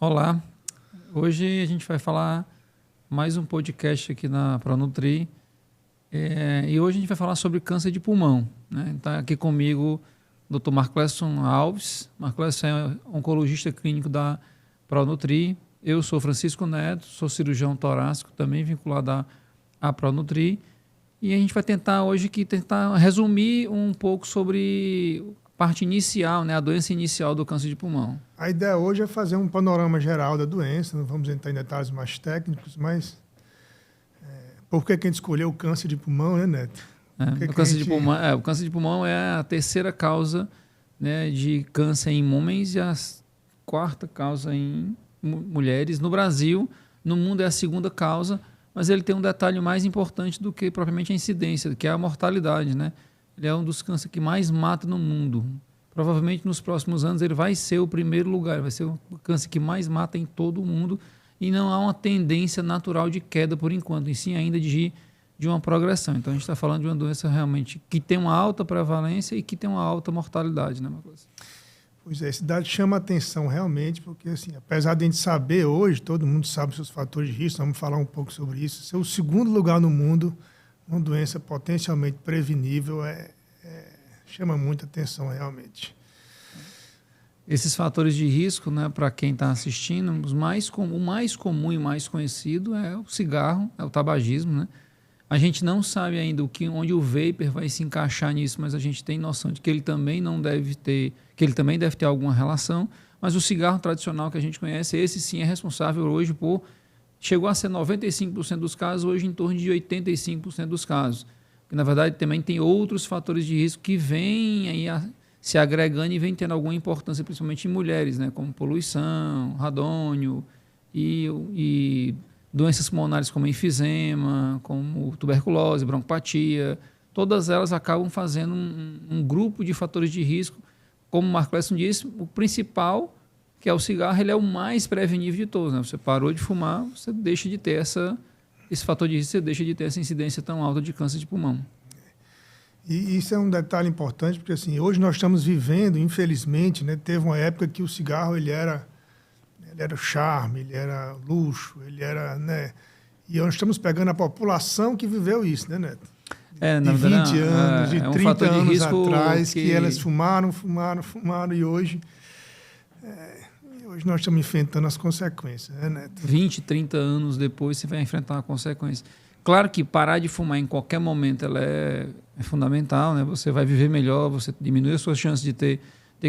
Olá, hoje a gente vai falar mais um podcast aqui na ProNutri e hoje a gente vai falar sobre câncer de pulmão, né? Está aqui comigo o Dr. Marclesson Alves. Marclesson é oncologista clínico da ProNutri. Eu sou Francisco Neto, sou cirurgião torácico, também vinculado à ProNutri. E a gente vai tentar hoje tentar resumir um pouco sobre a parte inicial, né, a doença inicial do câncer de pulmão. A ideia hoje é fazer um panorama geral da doença, não vamos entrar em detalhes mais técnicos, mas por que a gente escolheu o câncer de pulmão, né, Neto? O câncer de pulmão é a terceira causa, né, de câncer em homens e a quarta causa em mulheres. No Brasil, no mundo é a segunda causa, mas ele tem um detalhe mais importante do que propriamente a incidência, que é a mortalidade, né? Ele é um dos cânceres que mais mata no mundo. Provavelmente nos próximos anos ele vai ser o primeiro lugar, vai ser o câncer que mais mata em todo o mundo e não há uma tendência natural de queda por enquanto, e sim ainda de uma progressão. Então a gente está falando de uma doença realmente que tem uma alta prevalência e que tem uma alta mortalidade, né, Marcos? Pois é, esse dado chama a atenção realmente, porque assim, apesar de a gente saber hoje, todo mundo sabe os seus fatores de risco, vamos falar um pouco sobre isso, ser o segundo lugar no mundo, uma doença potencialmente prevenível, chama muita atenção realmente. Esses fatores de risco, né, para quem está assistindo, o mais comum e mais conhecido é o cigarro, é o tabagismo, né? A gente não sabe ainda onde o vapor vai se encaixar nisso, mas a gente tem noção de que ele também deve ter alguma relação. Mas o cigarro tradicional que a gente conhece, esse sim é responsável hoje chegou a ser 95% dos casos, hoje em torno de 85% dos casos. Porque, na verdade, também tem outros fatores de risco que vêm aí se agregando e vêm tendo alguma importância, principalmente em mulheres, né? Como poluição, radônio e doenças pulmonares como enfisema, como tuberculose, broncopatia. Todas elas acabam fazendo um grupo de fatores de risco. Como o Marclesson disse, o principal, que é o cigarro, ele é o mais prevenível de todos, né? Você parou de fumar, você deixa de ter esse fator de risco, você deixa de ter essa incidência tão alta de câncer de pulmão. E isso é um detalhe importante, porque assim, hoje nós estamos vivendo, infelizmente, né, teve uma época que o cigarro ele era charme, ele era luxo, ele era, né, e nós estamos pegando a população que viveu isso, né, Neto? De 20 anos, de 30 anos atrás, que elas fumaram, e hoje nós estamos enfrentando as consequências, né, Neto? 20, 30 anos depois você vai enfrentar a consequência. Claro que parar de fumar em qualquer momento ela é fundamental, né? Você vai viver melhor, você diminui as suas chances de ter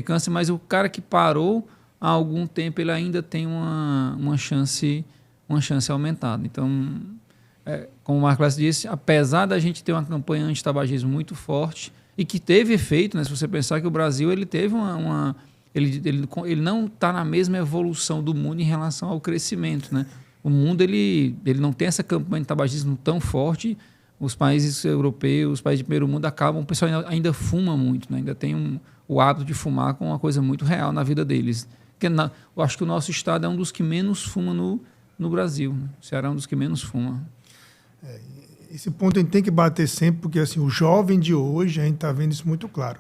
câncer, mas o cara que parou há algum tempo ele ainda tem uma chance aumentada. Então, como o Marcos disse, apesar da gente ter uma campanha anti-tabagismo muito forte e que teve efeito, né? Se você pensar que o Brasil ele teve ele não está na mesma evolução do mundo em relação ao crescimento, né? O mundo ele não tem essa campanha de tabagismo tão forte. Os países europeus, os países de primeiro mundo o pessoal ainda fuma muito, né? Ainda tem o hábito de fumar com uma coisa muito real na vida deles. Eu acho que o nosso estado é um dos que menos fuma no Brasil. Né? O Ceará é um dos que menos fuma. Esse ponto a gente tem que bater sempre, porque assim, o jovem de hoje, a gente está vendo isso muito claro.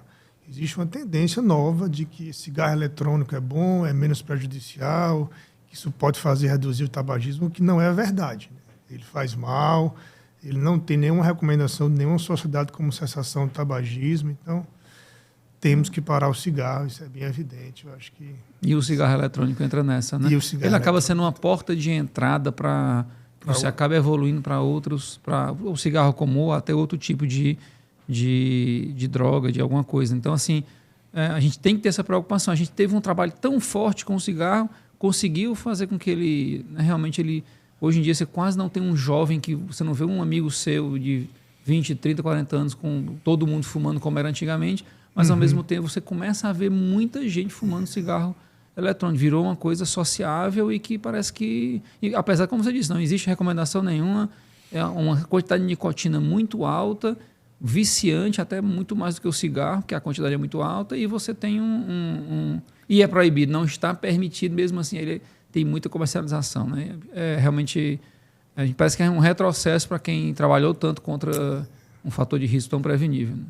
Existe uma tendência nova de que cigarro eletrônico é bom, é menos prejudicial, que isso pode reduzir o tabagismo, o que não é verdade. Né? Ele faz mal, ele não tem nenhuma recomendação de nenhuma sociedade como cessação do tabagismo, então temos que parar o cigarro, isso é bem evidente. Eu acho que... E o cigarro eletrônico entra nessa, né? Ele acaba sendo uma porta de entrada para você acaba evoluindo para outros, para o cigarro comum, até outro tipo de droga, de alguma coisa. Então, assim, a gente tem que ter essa preocupação. A gente teve um trabalho tão forte com o cigarro, conseguiu fazer com que ele, né, realmente, hoje em dia, você quase não tem um jovem que você não vê um amigo seu de 20, 30, 40 anos com todo mundo fumando como era antigamente, mas, ao mesmo tempo, você começa a ver muita gente fumando cigarro eletrônico. Virou uma coisa sociável e que parece que, apesar, como você disse, não existe recomendação nenhuma, é uma quantidade de nicotina muito alta, viciante, até muito mais do que o cigarro, que a quantidade é muito alta, e você tem e é proibido, não está permitido, mesmo assim, ele tem muita comercialização, né? Realmente, a gente parece que é um retrocesso para quem trabalhou tanto contra um fator de risco tão prevenível. Né?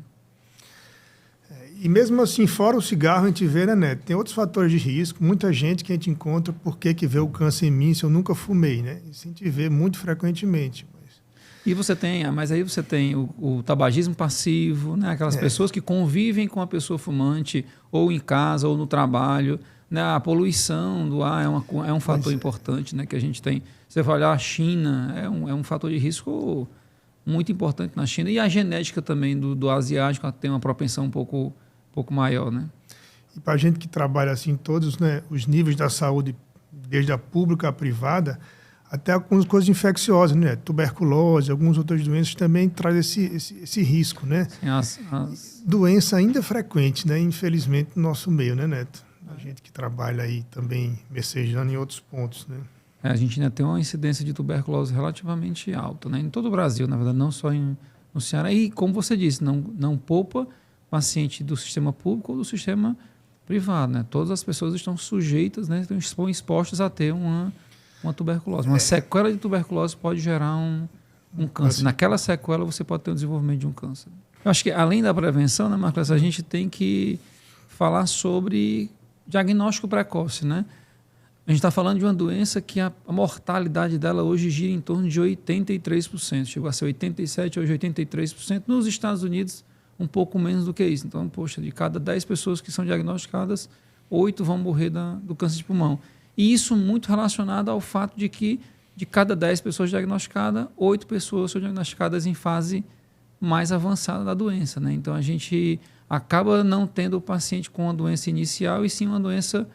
E mesmo assim, fora o cigarro, a gente vê, né, Neto? Tem outros fatores de risco. Muita gente que a gente encontra, por que vê o câncer em mim se eu nunca fumei, né? Isso a gente vê muito frequentemente. E você tem, mas aí você tem o tabagismo passivo, né? Aquelas pessoas que convivem com a pessoa fumante, ou em casa, ou no trabalho. Né? A poluição do ar é um fator importante, né? Que a gente tem. Você vai olhar a China, é um fator de risco muito importante na China. E a genética também do asiático tem uma propensão um pouco maior, né? E para a gente que trabalha assim, todos, né, os níveis da saúde, desde a pública à privada, até algumas coisas infecciosas, né? Tuberculose, algumas outras doenças também trazem esse risco, né? Sim, doença ainda frequente, né? Infelizmente, no nosso meio, né, Neto? A gente que trabalha aí também messejando em outros pontos, né? A gente ainda tem uma incidência de tuberculose relativamente alta, né? Em todo o Brasil, na verdade, não só no Ceará. E, como você disse, não poupa paciente do sistema público ou do sistema privado, né? Todas as pessoas estão sujeitas, né? Estão expostas a ter uma tuberculose. Uma sequela de tuberculose pode gerar um câncer. Naquela sequela você pode ter o desenvolvimento de um câncer. Eu acho que além da prevenção, né, Marcos, a gente tem que falar sobre diagnóstico precoce, né? A gente está falando de uma doença que a mortalidade dela hoje gira em torno de 83%. Chegou a ser 87%, hoje 83%. Nos Estados Unidos, um pouco menos do que isso. Então, poxa, de cada 10 pessoas que são diagnosticadas, 8 vão morrer do câncer de pulmão. E isso muito relacionado ao fato de que de cada 10 pessoas diagnosticadas, 8 pessoas são diagnosticadas em fase mais avançada da doença, né? Então, a gente acaba não tendo o paciente com uma doença inicial e sim uma doença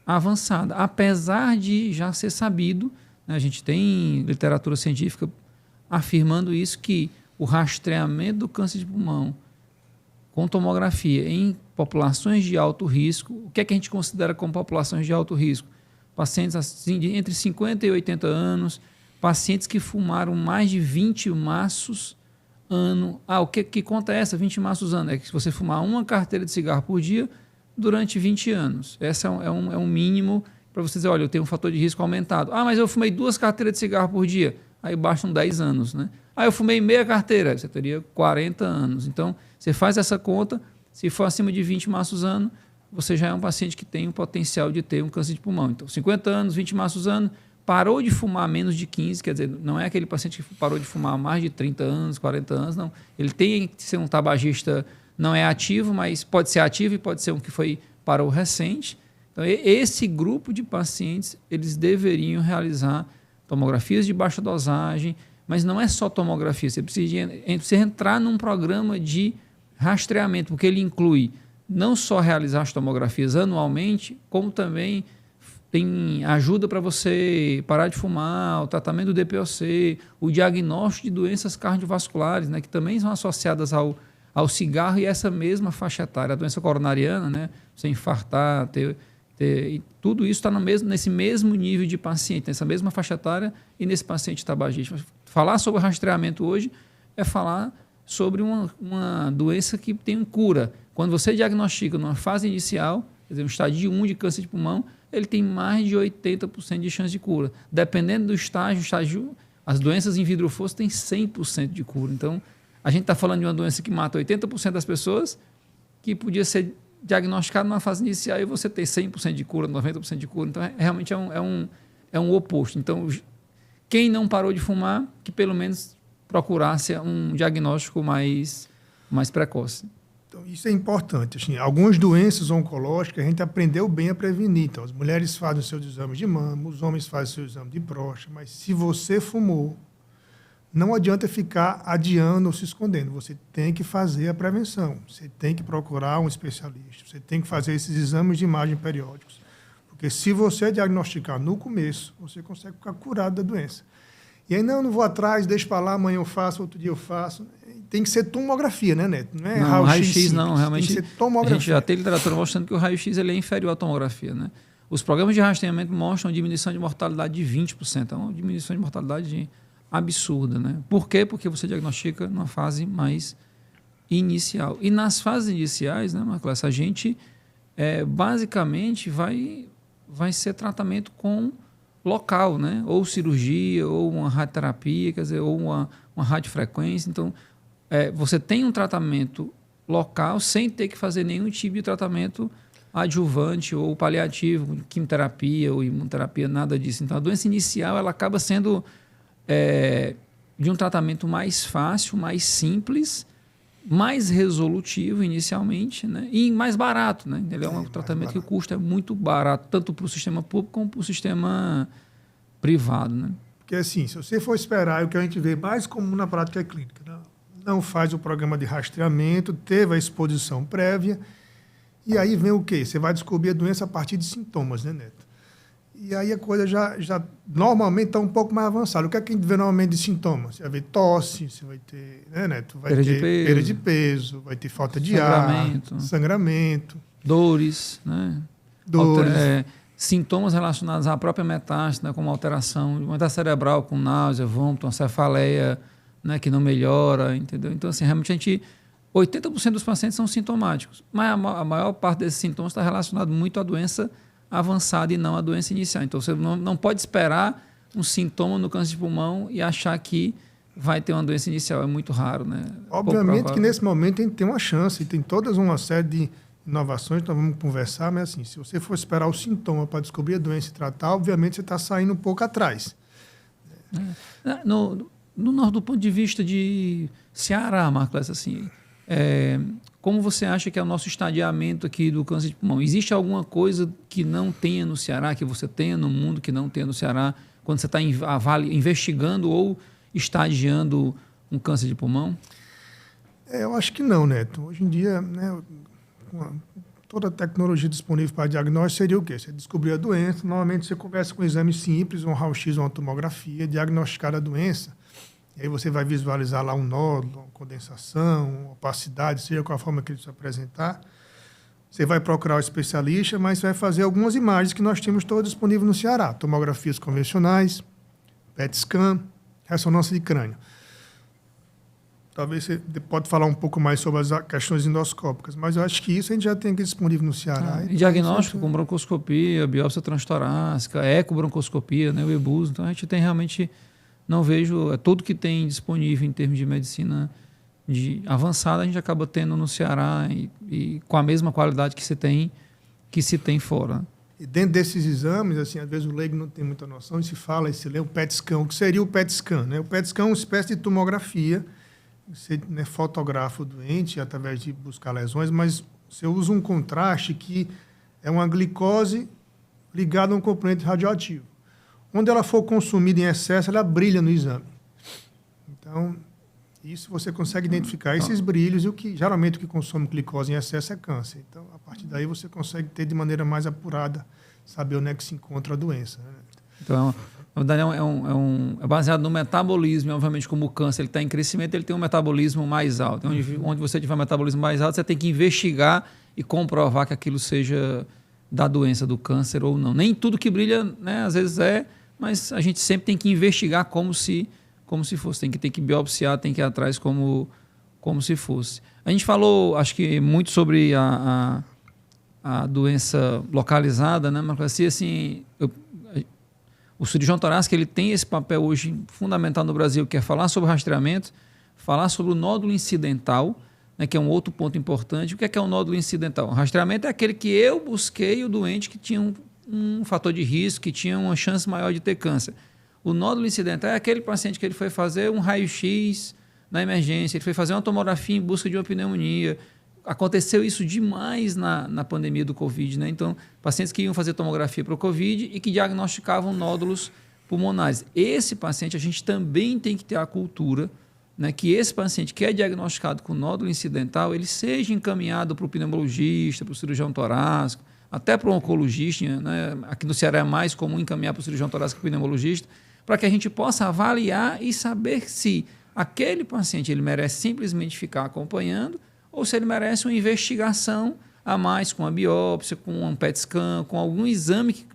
avançada. Apesar de já ser sabido, né, a gente tem literatura científica afirmando isso, que o rastreamento do câncer de pulmão com tomografia em populações de alto risco, o que é que a gente considera como populações de alto risco? Pacientes assim, entre 50 e 80 anos, pacientes que fumaram mais de 20 maços ano. Que conta é essa? 20 maços ano? É que se você fumar uma carteira de cigarro por dia durante 20 anos. Esse é um mínimo para você dizer, olha, eu tenho um fator de risco aumentado. Mas eu fumei 2 carteiras de cigarro por dia. Aí bastam 10 anos, né? Eu fumei meia carteira, você teria 40 anos. Então, você faz essa conta, se for acima de 20 maços ano, você já é um paciente que tem o potencial de ter um câncer de pulmão. Então, 50 anos, 20 maços ano, parou de fumar menos de 15, quer dizer, não é aquele paciente que parou de fumar mais de 30 anos, 40 anos, não. Ele tem que ser um tabagista, não é ativo, mas pode ser ativo e pode ser um que parou recente. Então, esse grupo de pacientes, eles deveriam realizar tomografias de baixa dosagem, mas não é só tomografia, você precisa entrar num programa de rastreamento, porque ele inclui não só realizar as tomografias anualmente, como também tem ajuda para você parar de fumar, o tratamento do DPOC, o diagnóstico de doenças cardiovasculares, né, que também são associadas ao cigarro e essa mesma faixa etária, a doença coronariana, né, você infartar, tudo isso está nesse mesmo nível de paciente, nessa mesma faixa etária e nesse paciente tabagista. Falar sobre rastreamento hoje é falar sobre uma doença que tem cura. Quando você diagnostica numa fase inicial, quer dizer, um estágio 1 de câncer de pulmão, ele tem mais de 80% de chance de cura. Dependendo do estágio, as doenças in vitro força têm 100% de cura. Então, a gente está falando de uma doença que mata 80% das pessoas, que podia ser diagnosticada numa fase inicial e você ter 100% de cura, 90% de cura. Então, realmente é um oposto. Então, quem não parou de fumar, que pelo menos procurasse um diagnóstico mais precoce. Então, isso é importante. Assim, algumas doenças oncológicas a gente aprendeu bem a prevenir. Então, as mulheres fazem os seus exames de mama, os homens fazem o seu exame de próstata, mas se você fumou, não adianta ficar adiando ou se escondendo. Você tem que fazer a prevenção. Você tem que procurar um especialista. Você tem que fazer esses exames de imagem periódicos. Porque se você diagnosticar no começo, você consegue ficar curado da doença. E aí, não vou atrás, deixa para lá, amanhã eu faço, outro dia eu faço. Tem que ser tomografia, né, Neto? Não é raio-x, não. Realmente, tem que ser tomografia. A gente já tem literatura mostrando que o raio-x ele é inferior à tomografia, né? Os programas de rastreamento mostram diminuição de mortalidade de 20%. É uma diminuição de mortalidade absurda, né? Por quê? Porque você diagnostica numa fase mais inicial. E nas fases iniciais, né, Marcos, a gente basicamente vai ser tratamento com local, né? Ou cirurgia, ou uma radioterapia, quer dizer, ou uma radiofrequência. Então, você tem um tratamento local sem ter que fazer nenhum tipo de tratamento adjuvante ou paliativo, quimioterapia ou imunoterapia, nada disso. Então, a doença inicial ela acaba sendo de um tratamento mais fácil, mais simples, mais resolutivo inicialmente, né? E mais barato. Né? Ele é um tratamento que o custo é muito barato, tanto para o sistema público como para o sistema privado. Né? Porque assim, se você for esperar, o que a gente vê mais comum na prática clínica, não faz o programa de rastreamento, teve a exposição prévia, e aí vem o quê? Você vai descobrir a doença a partir de sintomas, né, Neto? E aí a coisa já normalmente está um pouco mais avançada. O que é que a gente vê normalmente de sintomas? Você vai ver tosse, você vai ter, né, Neto? Vai ter perda de peso, vai ter falta de sangramento. Dores, né? Dores. Sintomas relacionados à própria metástase, né, como alteração de metástase cerebral, com náusea, vômito, uma cefaleia, né, que não melhora, entendeu? Então, assim, realmente 80% dos pacientes são sintomáticos, mas a maior parte desses sintomas está relacionado muito à doença avançada e não à doença inicial. Então, você não pode esperar um sintoma no câncer de pulmão e achar que vai ter uma doença inicial. É muito raro, né? Obviamente que nesse momento a gente tem uma chance, tem toda uma série de inovações, nós vamos conversar, mas assim, se você for esperar o sintoma para descobrir a doença e tratar, obviamente você está saindo um pouco atrás. Do ponto de vista de Ceará, Marcos, assim, como você acha que é o nosso estadiamento aqui do câncer de pulmão? Existe alguma coisa que não tenha no Ceará, que você tenha no mundo que não tenha no Ceará, quando você está investigando ou estadiando um câncer de pulmão? Eu acho que não, Neto. Hoje em dia, né, toda a tecnologia disponível para diagnóstico seria o quê? Você descobrir a doença, normalmente você começa com um exame simples, um raio-x ou uma tomografia, diagnosticar a doença, e aí você vai visualizar lá um nódulo, uma condensação, uma opacidade, seja qual a forma que ele se apresentar. Você vai procurar o especialista, mas vai fazer algumas imagens que nós temos todas disponíveis no Ceará. Tomografias convencionais, PET scan, ressonância de crânio. Talvez você pode falar um pouco mais sobre as questões endoscópicas, mas eu acho que isso a gente já tem aqui disponível no Ceará. Diagnóstico com broncoscopia, biópsia transtorácica, ecobroncoscopia, né, o EBUS. Então, a gente tem realmente, não vejo, tudo que tem disponível em termos de medicina avançada, a gente acaba tendo no Ceará e com a mesma qualidade que se tem fora. E dentro desses exames, assim, às vezes o leigo não tem muita noção, e se fala, e se lê o PET scan. O que seria o PET scan? Né? O PET scan é uma espécie de tomografia. Você, né, fotografa o doente através de buscar lesões, mas você usa um contraste que é uma glicose ligada a um componente radioativo. Onde ela for consumida em excesso, ela brilha no exame. Então, isso você consegue identificar esses brilhos, e geralmente o que consome glicose em excesso é câncer. Então, a partir daí você consegue ter de maneira mais apurada, saber onde é que se encontra a doença. Né? Então, na verdade, é baseado no metabolismo, e, obviamente, como o câncer está em crescimento, ele tem um metabolismo mais alto. Onde você tiver um metabolismo mais alto, você tem que investigar e comprovar que aquilo seja da doença, do câncer ou não. Nem tudo que brilha, né, às vezes mas a gente sempre tem que investigar como se fosse. Tem que biopsiar, tem que ir atrás como se fosse. A gente falou, acho que, muito sobre a doença localizada, né, mas assim, o cirurgião torácico ele tem esse papel hoje fundamental no Brasil, que é falar sobre rastreamento, falar sobre o nódulo incidental, né, que é um outro ponto importante. O que é o nódulo incidental? O rastreamento é aquele que eu busquei o doente que tinha um fator de risco, que tinha uma chance maior de ter câncer. O nódulo incidental é aquele paciente que ele foi fazer um raio-x na emergência, ele foi fazer uma tomografia em busca de uma pneumonia. Aconteceu isso demais na pandemia do Covid, né? Então, pacientes que iam fazer tomografia para o Covid e que diagnosticavam nódulos pulmonares. Esse paciente, a gente também tem que ter a cultura, né, que esse paciente que é diagnosticado com nódulo incidental, ele seja encaminhado para o pneumologista, para o cirurgião torácico, até para o oncologista, né? Aqui no Ceará é mais comum encaminhar para o cirurgião torácico e pneumologista, para que a gente possa avaliar e saber se aquele paciente ele merece simplesmente ficar acompanhando ou se ele merece uma investigação a mais, com a biópsia, com um PET scan, com algum exame que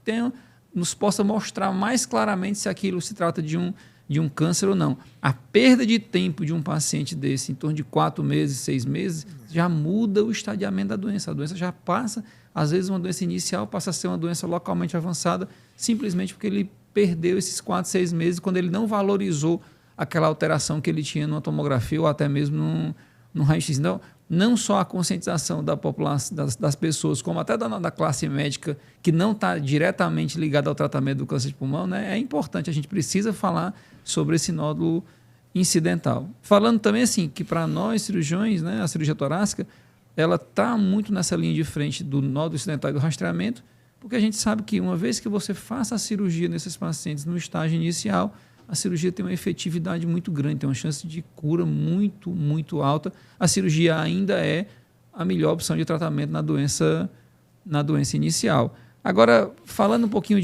nos possa mostrar mais claramente se aquilo se trata de um câncer ou não. A perda de tempo de um paciente desse, em torno de 4 meses, 6 meses, já muda o estadiamento da doença. A doença já passa, às vezes uma doença inicial passa a ser uma doença localmente avançada, simplesmente porque ele perdeu esses 4, 6 meses, quando ele não valorizou aquela alteração que ele tinha numa tomografia ou até mesmo num raio-x. Então, não só a conscientização da população, das pessoas, como até da classe médica, que não está diretamente ligada ao tratamento do câncer de pulmão, né, é importante. A gente precisa falar sobre esse nódulo incidental. Falando também assim, que para nós cirurgiões, né, a cirurgia torácica, ela está muito nessa linha de frente do nódulo incidental e do rastreamento, porque a gente sabe que uma vez que você faça a cirurgia nesses pacientes no estágio inicial, a cirurgia tem uma efetividade muito grande, tem uma chance de cura muito, muito alta. A cirurgia ainda é a melhor opção de tratamento na doença inicial. Agora, falando um pouquinho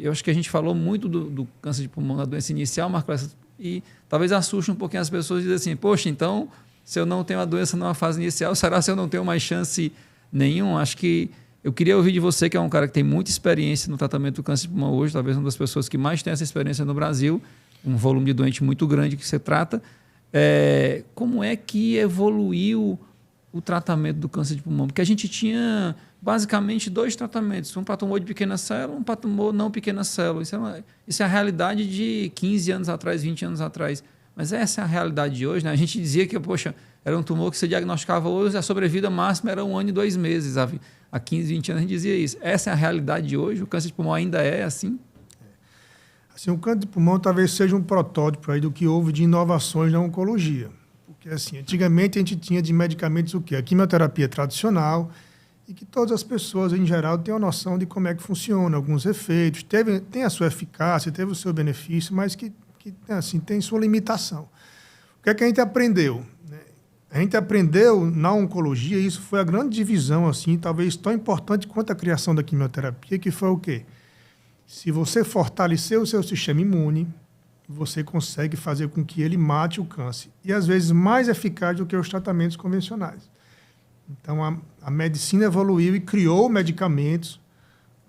eu acho que a gente falou muito do câncer de pulmão na doença inicial, Marcos, e talvez assuste um pouquinho as pessoas e dizem assim, poxa, então, se eu não tenho a doença numa fase inicial, será que eu não tenho mais chance nenhuma? Acho que eu queria ouvir de você, que é um cara que tem muita experiência no tratamento do câncer de pulmão hoje, talvez uma das pessoas que mais tem essa experiência no Brasil, um volume de doente muito grande que você trata. Como é que evoluiu o tratamento do câncer de pulmão? Porque a gente tinha basicamente 2 tratamentos, um para tumor de pequena célula, um para tumor não pequena célula. Isso é a realidade de 15 anos atrás, 20 anos atrás. Mas essa é a realidade de hoje, né? A gente dizia que, poxa, era um tumor que você diagnosticava hoje, a sobrevida máxima era 1 ano e 2 meses. Há 15, 20 anos a gente dizia isso. Essa é a realidade de hoje? O câncer de pulmão ainda é assim? Assim, o câncer de pulmão talvez seja um protótipo aí do que houve de inovações na oncologia. Porque, assim, antigamente a gente tinha de medicamentos o quê? A quimioterapia tradicional, e que todas as pessoas, em geral, têm uma noção de como é que funciona, alguns efeitos, tem a sua eficácia, teve o seu benefício, mas que assim, tem sua limitação. O que é que a gente aprendeu? A gente aprendeu na oncologia, e isso foi a grande divisão, assim, talvez tão importante quanto a criação da quimioterapia, que foi o quê? Se você fortalecer o seu sistema imune, você consegue fazer com que ele mate o câncer. E, às vezes, mais eficaz do que os tratamentos convencionais. Então, a medicina evoluiu e criou medicamentos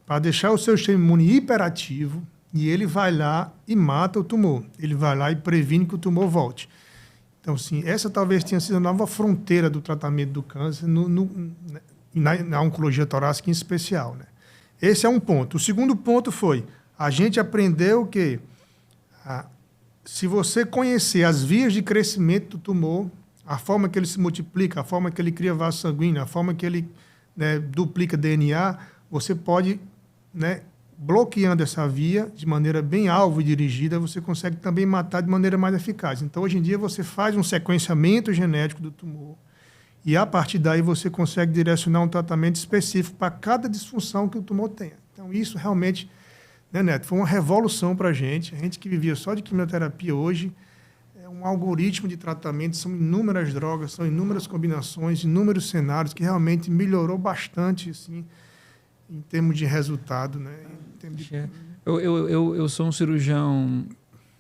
para deixar o seu sistema imune hiperativo, e ele vai lá e mata o tumor. Ele vai lá e previne que o tumor volte. Então, sim, essa talvez tenha sido a nova fronteira do tratamento do câncer na oncologia torácica em especial, né? Esse é um ponto. O segundo ponto foi, a gente aprendeu que se você conhecer as vias de crescimento do tumor, a forma que ele se multiplica, a forma que ele cria vaso sanguíneo, a forma que ele, né, duplica DNA, você pode, né, bloqueando essa via de maneira bem alvo e dirigida, você consegue também matar de maneira mais eficaz. Então, hoje em dia, você faz um sequenciamento genético do tumor e, a partir daí, você consegue direcionar um tratamento específico para cada disfunção que o tumor tenha. Então, isso realmente, né, Neto, foi uma revolução para a gente que vivia só de quimioterapia hoje, é um algoritmo de tratamento, são inúmeras drogas, são inúmeras combinações, inúmeros cenários, que realmente melhorou bastante, assim, em termos de resultado, né? Eu sou um cirurgião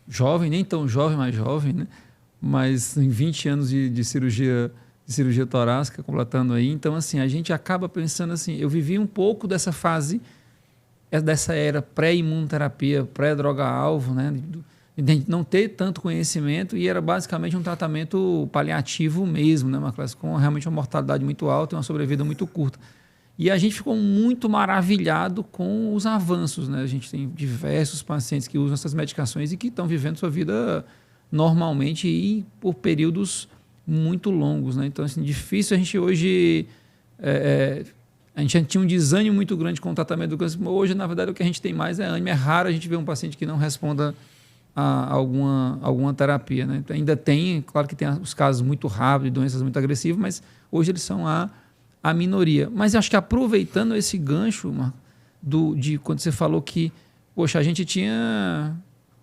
jovem, nem tão jovem, mas jovem, né? Mas em 20 anos de cirurgia torácica, completando aí. Então, assim, a gente acaba pensando assim, eu vivi um pouco dessa fase, dessa era pré-imunoterapia, pré-droga-alvo, né? De não ter tanto conhecimento, e era basicamente um tratamento paliativo mesmo, né? Uma classe com realmente uma mortalidade muito alta e uma sobrevida muito curta. E a gente ficou muito maravilhado com os avanços, né? A gente tem diversos pacientes que usam essas medicações e que estão vivendo sua vida normalmente e por períodos muito longos, né? Então, assim, difícil a gente hoje... a gente tinha um desânimo muito grande com o tratamento do câncer. Hoje, na verdade, o que a gente tem mais é ânimo. É raro a gente ver um paciente que não responda a alguma terapia, né? Então, ainda tem, claro que tem os casos muito rápidos, de doenças muito agressivas, mas hoje eles são a minoria. Mas acho que aproveitando esse gancho, Marco, de quando você falou que, poxa, a gente tinha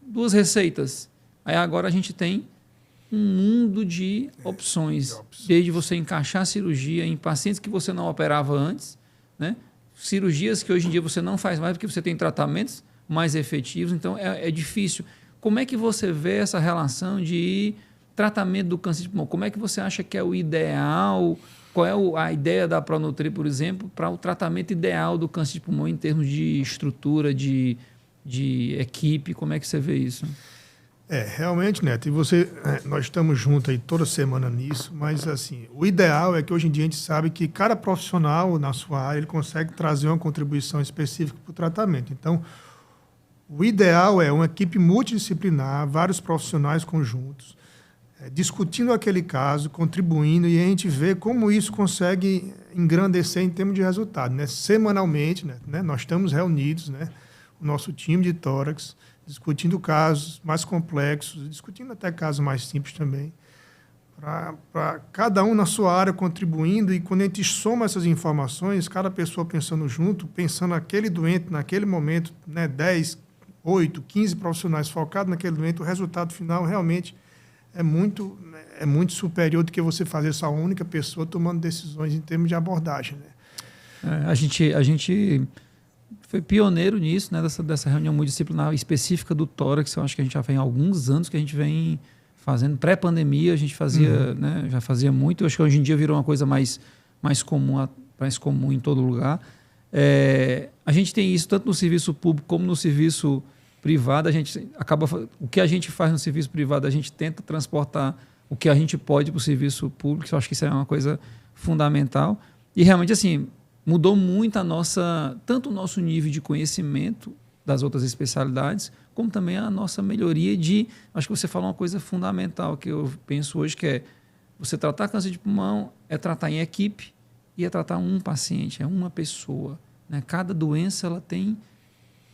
2 receitas, aí agora a gente tem um mundo de opções, desde você encaixar a cirurgia em pacientes que você não operava antes, né? Cirurgias que hoje em dia você não faz mais porque você tem tratamentos mais efetivos, então é difícil. Como é que você vê essa relação de tratamento do câncer de pulmão? Como é que você acha que é o ideal? Qual é a ideia da Pronutri, por exemplo, para o tratamento ideal do câncer de pulmão em termos de estrutura, de equipe? Como é que você vê isso? Realmente, Neto, e nós estamos juntos aí toda semana nisso, mas assim, o ideal é que hoje em dia a gente sabe que cada profissional na sua área ele consegue trazer uma contribuição específica para o tratamento. Então, o ideal é uma equipe multidisciplinar, vários profissionais conjuntos, discutindo aquele caso, contribuindo, e a gente vê como isso consegue engrandecer em termos de resultado, né? Semanalmente, né? Nós estamos reunidos, né? O nosso time de tórax, discutindo casos mais complexos, discutindo até casos mais simples também, para cada um na sua área contribuindo, e quando a gente soma essas informações, cada pessoa pensando junto, pensando aquele doente naquele momento, né? 10, 8, 15 profissionais focados naquele doente, o resultado final realmente é muito superior do que você fazer só uma única pessoa tomando decisões em termos de abordagem, né? A gente foi pioneiro nisso, né? Dessa reunião multidisciplinar específica do tórax. Eu acho que a gente já vem há alguns anos que a gente vem fazendo. Pré-pandemia a gente fazia, né? Já fazia muito. Eu acho que hoje em dia virou uma coisa mais comum em todo lugar. A gente tem isso tanto no serviço público como no serviço privado. A gente o que a gente faz no serviço privado, a gente tenta transportar o que a gente pode para o serviço público. Eu acho que isso é uma coisa fundamental. E realmente, assim, mudou muito tanto o nosso nível de conhecimento das outras especialidades, como também a nossa melhoria acho que você falou uma coisa fundamental que eu penso hoje, que é você tratar câncer de pulmão, é tratar em equipe e é tratar um paciente, é uma pessoa, né? Cada doença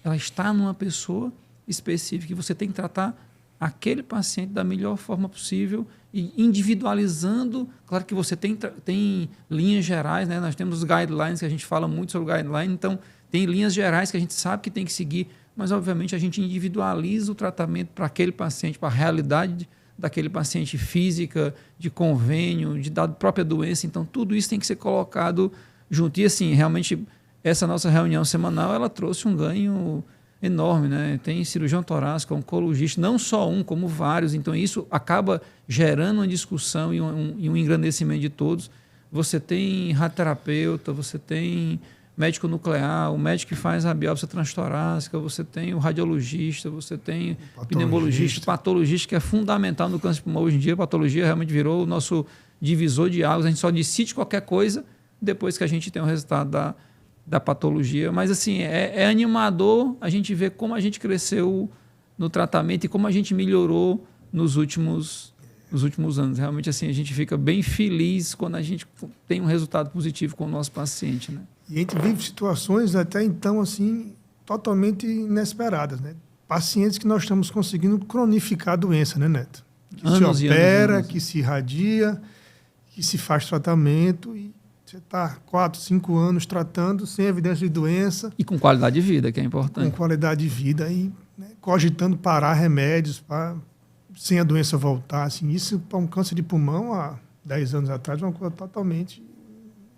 ela está numa pessoa específica, e você tem que tratar aquele paciente da melhor forma possível e individualizando. Claro que você tem linhas gerais, né? Nós temos os guidelines, que a gente fala muito sobre guidelines, então tem linhas gerais que a gente sabe que tem que seguir, mas obviamente a gente individualiza o tratamento para aquele paciente, para a realidade daquele paciente física, de convênio, da própria doença. Então tudo isso tem que ser colocado junto. E assim, realmente, essa nossa reunião semanal, ela trouxe um ganho enorme, né? Tem cirurgião torácico, oncologista, não só um, como vários. Então isso acaba gerando uma discussão e um engrandecimento de todos. Você tem radioterapeuta, você tem médico nuclear, o médico que faz a biópsia transtorácica, você tem o radiologista, você tem pneumologista, patologista, que é fundamental no câncer de pulmão hoje em dia. A patologia realmente virou o nosso divisor de águas. A gente só decide qualquer coisa depois que a gente tem o resultado da patologia. Mas assim, é animador a gente ver como a gente cresceu no tratamento e como a gente melhorou nos últimos anos. Realmente, assim, a gente fica bem feliz quando a gente tem um resultado positivo com o nosso paciente, né? E a gente vive situações até então assim totalmente inesperadas, né? Pacientes que nós estamos conseguindo cronificar a doença, né, Neto? Que anos se opera, anos. que se irradia, que se faz tratamento, e você está 4, 5 anos tratando sem evidência de doença. E com qualidade de vida, que é importante. Com qualidade de vida, e né, cogitando parar remédios sem a doença voltar. Assim, isso para um câncer de pulmão, há 10 anos atrás, é uma coisa totalmente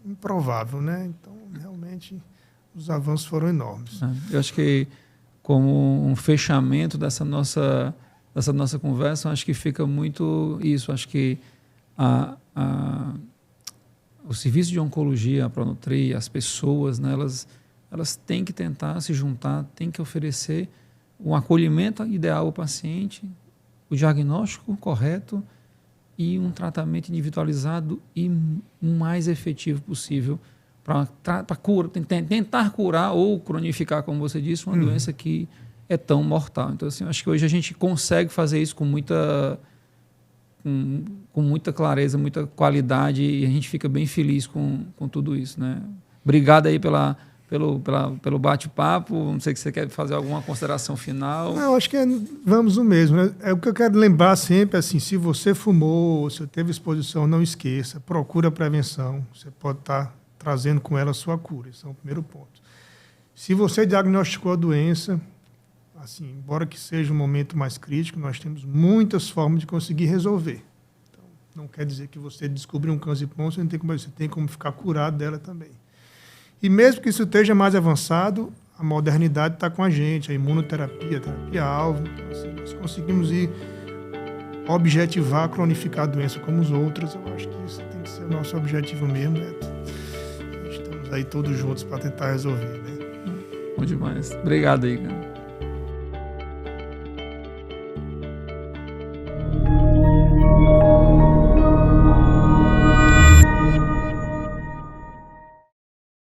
improvável, né? Então, realmente, os avanços foram enormes. Eu acho que, como um fechamento dessa nossa conversa, acho que fica muito isso. Acho que o serviço de oncologia, a Pronutri, as pessoas, né, elas têm que tentar se juntar, têm que oferecer um acolhimento ideal ao paciente, o diagnóstico correto e um tratamento individualizado e o mais efetivo possível para tentar curar ou cronificar, como você disse, uma doença que é tão mortal. Então, assim, acho que hoje a gente consegue fazer isso com muita clareza, muita qualidade, e a gente fica bem feliz com tudo isso, né? Obrigado aí pelo bate-papo. Não sei se você quer fazer alguma consideração final. Não, acho que vamos no mesmo, né? É o que eu quero lembrar sempre, assim, se você fumou, se teve exposição, não esqueça, procura prevenção. Você pode estar trazendo com ela a sua cura. Esse é o primeiro ponto. Se você diagnosticou a doença, assim, embora que seja um momento mais crítico, nós temos muitas formas de conseguir resolver. Então, não quer dizer que você descobriu um câncer de pulmão, você tem como ficar curado dela também. E mesmo que isso esteja mais avançado, a modernidade está com a gente, a imunoterapia, a terapia-alvo. Então, assim, nós conseguimos objetivar, cronificar a doença como os outros. Eu acho que isso tem que ser o nosso objetivo mesmo, Neto. Estamos aí todos juntos para tentar resolver, né? Bom demais. Obrigado aí, cara.